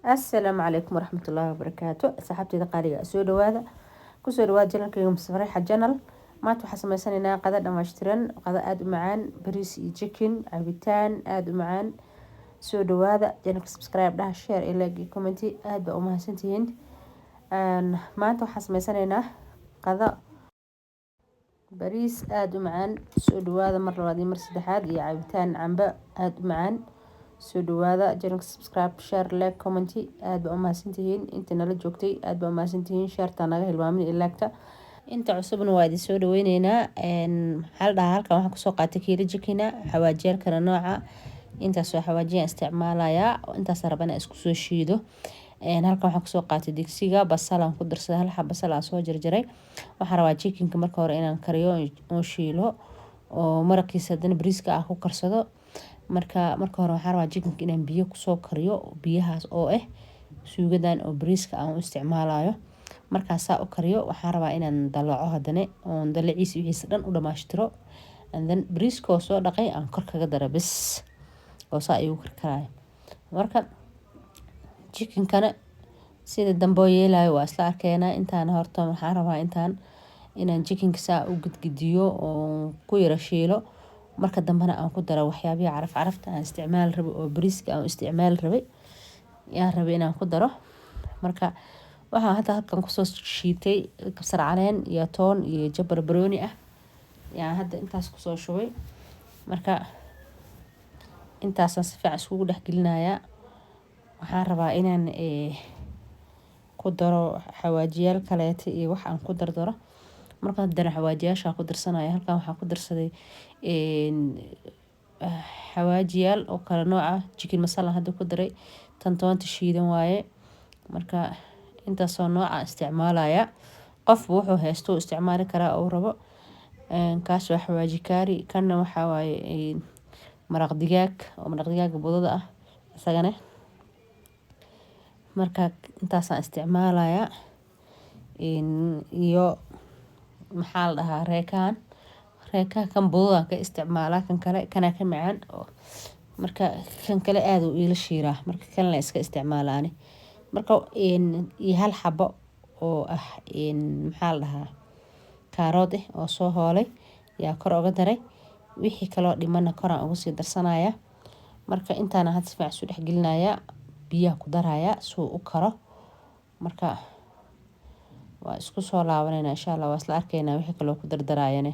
السلام عليكم ورحمة الله وبركاته. صاحبتي قالي سو دواada kusoo dhawaad janalkayga Masfarixa Channel. maanta waxaan sameysanaynaa qada dhammaystiran, qada aad u macaan, bariis iyo chicken, cabitaan aad u macaan. soo dhawaada janalka, subscribe dhaha, share iyo like iyo comment, aad baa u mahadsantihiin. maanta waxaan sameysanaynaa qada bariis aad u macaan. soo dhawaada mar labaad iyo mar saddexaad, iyo cabitaan cambe aad u macaan. soo dhawaada janalka, subscribe, share, like, comment, aad baa u mahadsantihiin. inta nala joogtay aad baa u mahadsantihiin. sharta naga hilmaamin ilaagta. inta cusubna waa idin soo dhaweyneynaa. maxaa la dhahaa, halkan waxaan kusoo qaatay kiilo jikina, xawaajiyaal kala nooca. intaasoo xawaajiyaan isticmaalayaa, intaas rabana isku soo shiido. halkan waxaan kusoo qaatay digsiga, basal aan ku darsaday, hal xabo basal aan soo jarjaray. waxaan rabaa chicken-ka marka hore inaan kariyo oo shiilo, oo maraqiisa hadana bariiska ah ku karsado. marka hore waxaan rabaa chicken-ka inaan biyo kusoo kariyo, biyahaas oo suugadan oo bariiska aan u isticmaalayo. markaasaa u kariyo waxaan rabaa inaan dalaco hadane, oon dalaciisa wixiisa dhan u dhamaashtiro, and then bariiskoo soo dhaqay aan kor kaga dara bes, oo saa ayuu karkaraya. marka chicken-kana sida damboo yeelayo waa isla arkeenaa. intaan horta waxaan rabaa inaan chicken-ka saa u gudgidiyo oo ku yara shiilo, marka dambena aan ku daro waxyaabihi carafta aan isticmaali rabay, oo bariiska aan isticmaali rabay yaan rabay inaan ku daro. marka waxaan hadda halkan kusoo shiitay kabsar caleen iyo toon iyo jab barbarooni ah, yaan hadda intaas kusoo shubay. marka intaasaan si fiican iskugu dhex gelinayaa. waxaan rabaa inaan ku daro xawaajiyaal kaleeta iyo wax aan ku dardaro. marka haddana xawaajiyaasha ku darsanaya. halkan waxaan ku darsaday xawaajiyaal oo kala nooca. chicken masala hadda ku daray, tan toonta shiidan waaye. marka intaasoo nooca isticmaalaya. qofba wuxuu haysto isticmaali karaa oo rabo. kaas waa xawaaji kaari, kanna waxaa waaye maraq digaag, oo maraq digaaga budada ah isagana. marka intaasaan isticmaalaya. iyo maxaa la dhahaa, reekaan kan budada ka isticmaalaa, kan kale kana ka macaan. marka kan kale aad u ila shiiraa, marka kan la iska isticmaalaani. marka iyo hal xabo oo maxaa la dhahaa, kaarood oo soo hoolay yaa kor uga daray. wixii kaloo dhimana koraan uga sii darsanaya. marka intaana had si fiican isu dhex gelinaya, biyaha ku daraya suu u karo. marka waa isku soo laabanayna insha Allah, waa isla arkaynaa wixii kaloo ku dardarayane.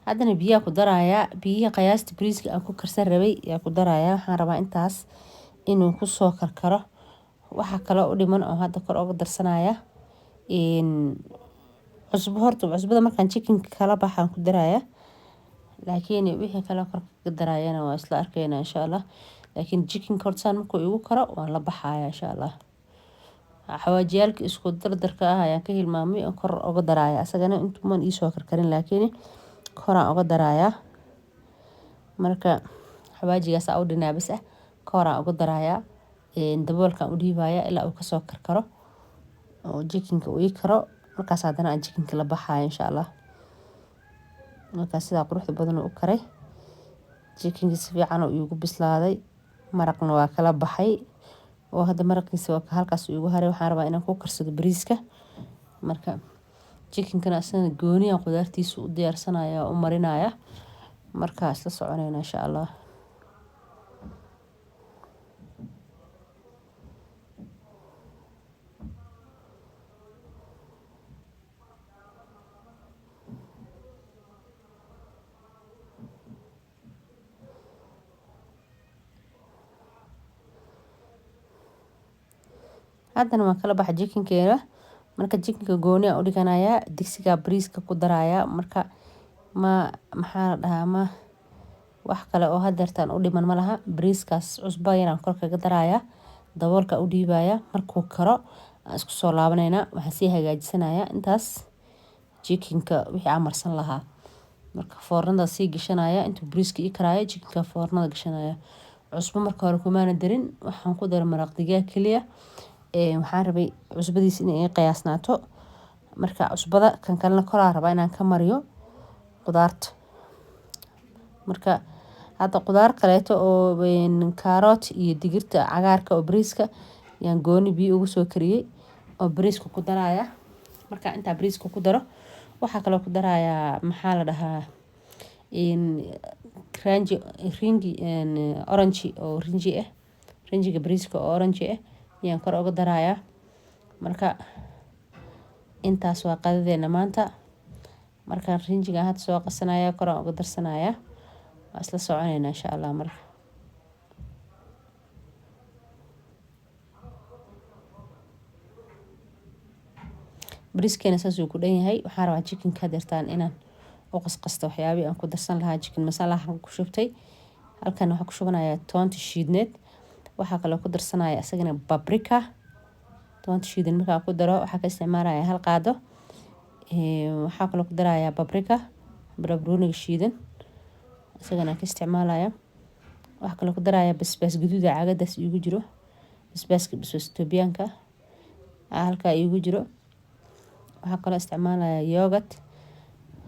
haddana biyaha ku daraya, biyihii qiyaasta bariiska aan ku karsan rabay yaa ku daraya. waxaan rabaa intaas inuu kusoo karkaro. waxa kale u dhiman oo hadda kor uga darsanaya cusbo. horta cusbada markaan chicken kala baxaan ku daraya, laakiin wixii kale kor kaga darayana waa isla arkaynaa insha Allah. laakiin chicken kortaan markuu igu karo waan la baxaya insha Allah. xawaajiyaalka isku dardarka ah ayaan ka hilmaamay oo kor uga daraya. asagana intuuman ii soo karkarin, laakiin koraan uga daraya. marka xawaajigaas u dhinaa bas ah, koraan uga daraya. daboolkan u dhiibaya ilaa uu kasoo karkaro, oo chicken-ka uu ii karo. markaas haddana aan chicken-ka la baxaya insha Allah. markaas sidaa quruxda badan u karay. chicken-ka si fiican uu igu bislaaday, maraqna waa kala baxay, oo hadda maraqiisa waa halkaas igu haray. waxaan rabaa inaan ku karsado bariiska. marka chicken-kana asana gooniya qudaartiisa u diyaarsanaya, u marinaya. marka isla soconayna insha Allah. haddana waan kala baxa chicken-keena. marka chicken-ka gooniya u dhiganaya, digsiga bariiska ku daraya. marka maxaa la dhahaa, wax kale oo hadeertaan u dhiman ma laha. bariiskaas cusba yaraan kor kaga daraya, daboolka u dhiibaya. markuu karo aan isku soo laabanayna. waxaan sii hagaajisanaya intaas chicken-ka wixii aan marsan lahaa. marka foornada sii gashanaya. intuu bariiska ii karaayo, chicken-ka foornada gashanaya. cusbo marka hore kumaana darin, waxaan ku daray maraq digaag keliya. waxaan rabay cusbadiisa inay qiyaasnaato. marka cusbada kan kalena koraa rabaa inaan ka mariyo qudaarta. Marka hadda qudaar kaleeto oo kaarot iyo digirta cagaarka oo bariiska yaan gooni biyo ugu soo kariyey oo bariiska ku daraya. Marka intaa bariiska ku daro waxaa kaloo ku darayaa maxaa la dhahaa ringi orange oo rinjiga bariiska oo orange yaan kor uga darayaa. Marka intaas waa qadadeena maanta. Marka rinjiga hadda soo qasanaya kor uga darsanaya. Waa isla soconayna insha Allah. Marka bariiskeena saas uu ku dhan yahay. Waxaan rabaa chicken ka dirtaan inaan u qasqasto waxyaabi aan ku darsan lahaa chicken masala ku shubtay. Halkan waxaan ku shubanayaa toonta shiidneed. Waxaa kaloo ku darsanaya asagana paprika. Toonta shiidan markaa ku daro waxaa ka isticmaalayaa hal qaado. Waxaa kaloo ku darayaa paprika barbarooniga shiidan asagana ka isticmaalaya. Waxaa kaloo ku darayaa basbaas gaduud caagadaas igu jiro. Basbaaska Ethiopianka halka igu jiro. Waxaa kaloo isticmaalaya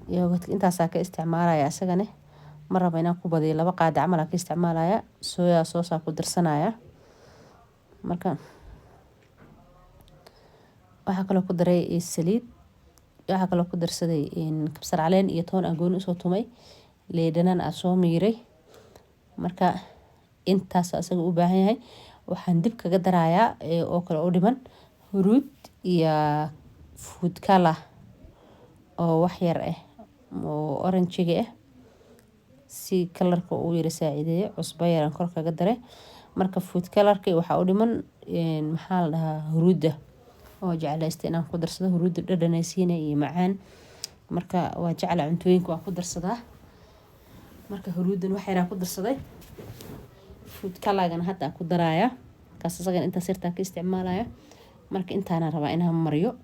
yogurt intaas ka isticmaalaya asagana ma rabo inaan ku badiyo 2 qaado camal ka isticmaalaya. Soya sauce ku darsanaya. Marka waxaa kaloo ku daray saliid. Waxaa kaloo ku darsaday kabsar caleen iyo toon aan gooni soo tumay leedanan aan soo miiray. Marka intaas asaga u baahan yahay waxaan dib kaga darayaa oo kale oo dhiman huruud iyo food color oo wax yar oo orange si kalarka uu yara saacideeyo. Cusbo yar aan kor kaga daray. Marka food color-ka waxa u dhiman maxaa la dhahaa huruudda oo jeclaysta inaan ku darsado huruudda dhadhanaysiina iyo macaan. Marka waa jecla cuntooyinka waan ku darsadaa. Marka huruuddan wax yar aan ku darsaday. Food color-gana hadda ku daraya. Kaas asagana inta sirta ka isticmaalaya. Marka intaana rabaa inaan mariyo.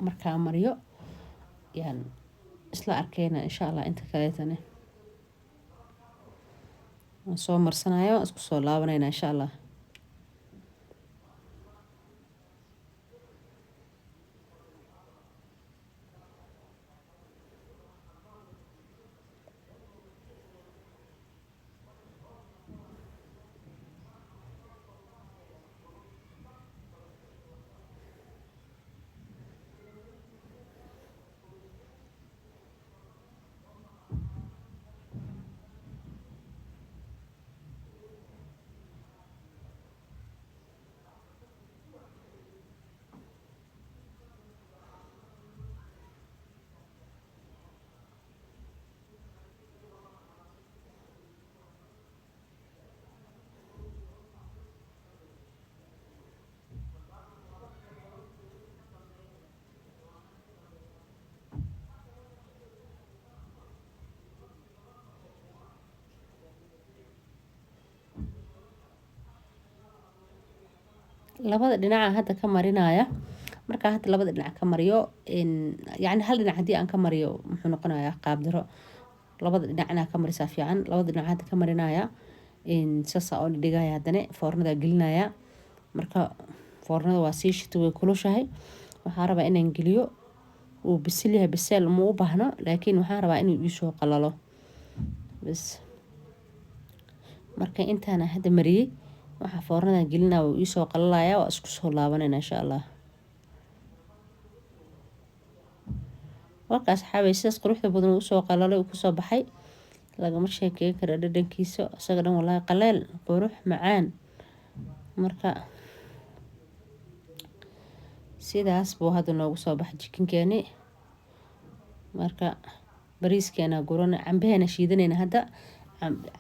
Marka mariyo yaan isla arkayna insha Allah inta kaleetana. Waan soo marsanayo isku soo laabanayna insha Allah. labada dhinac hadda ka marinaya. Marka hadda labada dhinac ka mariyo yani hal dhinac hadii aan ka mariyo muxuu noqonayaa qaab daro. Labada dhinacna ka marisaa fiican. Labada dhinac hadda ka marinaya saasa oo dhigaya hadana foornada gelinaya. Marka foornada waa sii shito way kulushahay. Waxaan rabaa inaan geliyo uu bisil yahay bisel uma u baahno laakiin waxaan rabaa inuu soo qalalo bas. Marka intaana hadda mariyay waxa foornada gelinaa uu soo qalalaya waa isku soo laabanayna insha Allah. Markaas xabaysiis quruxda badan uu soo qalalay uu ku soo baxay lagama sheekay karo dhadhankiisa asaga dhan wallahi qaleel qurux macaan. Marka sidaas buu hadda noogu soo baxay chicken-keeni. Marka bariiskeena guran cambeena shiidanayna hadda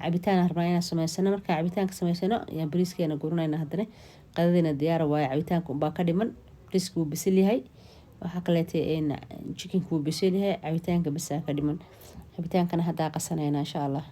cabitaan rabnaa inaan sameysano. Marka cabitaanka sameysano yaan bariiskeena guranayna hadana qadadeena diyaar waaye. Cabitaanka baa ka dhiman bariisku wuu bisil yahay. Waxa kaleetay chicken-ku wuu bisil yahay. Cabitaanka bas ka dhiman. Cabitaankana hadda qasanayna insha Allah.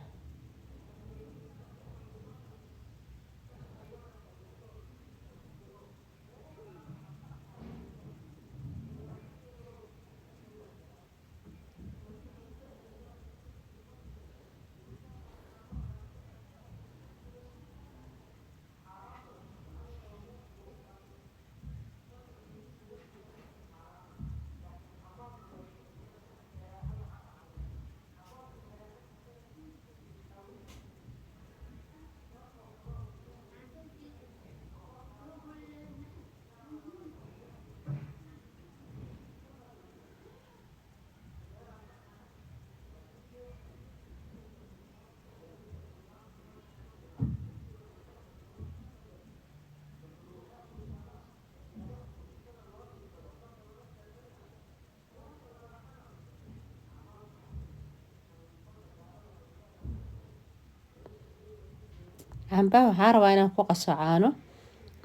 cambaha waxaan rabaa inaan ku qaso caano.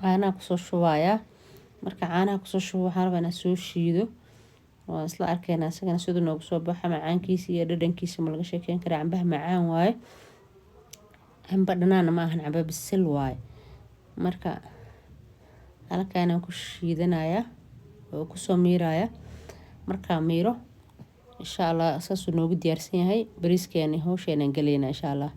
caanaha kusoo shubayaa. marka caanaha kusoo shubo waxaan rabaa inaan soo shiido. waan isla arkaynaa isagana siduu noogu soo baxa macaankiisa iyo dhadhankiisa ma laga sheekeyn karaa. cambaha macaan waaye. camba dhanaana ma ahan, camba bisil waaye. marka halkaanaan ku shiidanayaa oo kusoo miirayaa. markaa miiro insha allah saasuu noogu diyaarsan yahay. bariiskeena hawsheenaan galaynaa insha allah.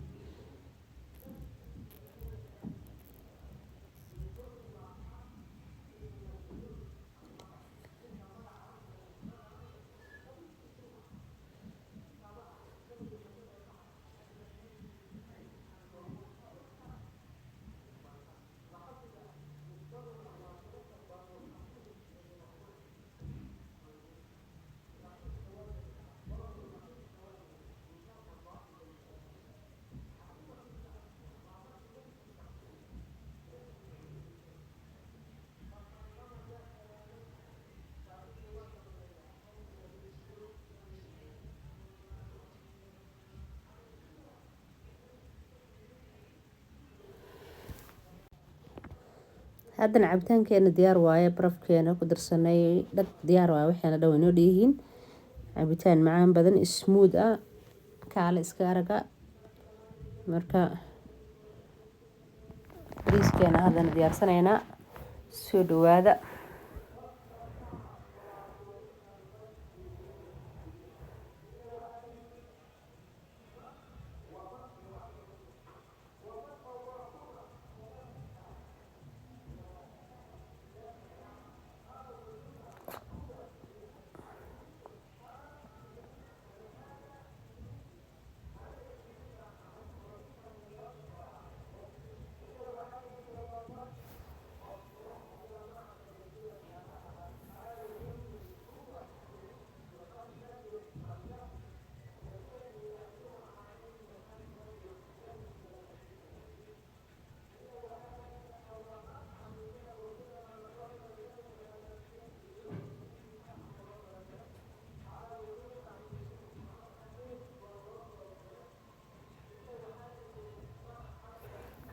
haddana cabitaankeena diyaar waaye. barafkeena ku darsanay dhag diyaar waaye. waxaana dhow inoo dhihiin cabitaan macaan badan smooth ah. kaale iska araga. marka bariiskeena haddana diyaarsanaynaa. soo dhawaada.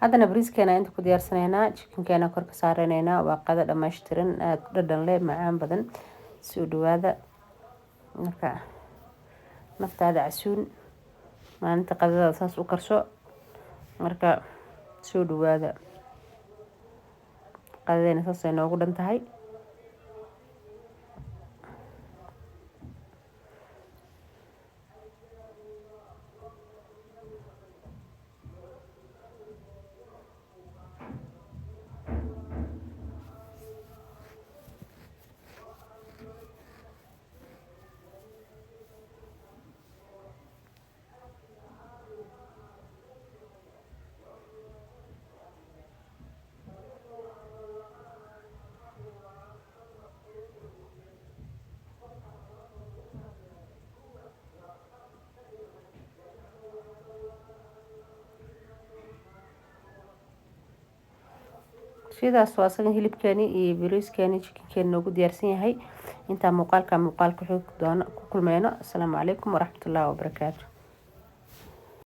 haddana bariiskeena inta ku diyaarsanaynaa. jikinkeena kor ka saaranaynaa. waa qado dhammaystiran aad dhadhan leh macaan badan. soo dhawaada. marka naftaada casuun maalinta qadada saas u karso. marka soo dhawaada. qadadeena saasay noogu dhan tahay. sidaas waa asaga hilibkeeni iyo bariiskeeni jikinkeeni noogu diyaarsan yahay. intaa muuqaalka ku kulmayno. asalaamu calaykum waraxmatullaahi wabarakaatu.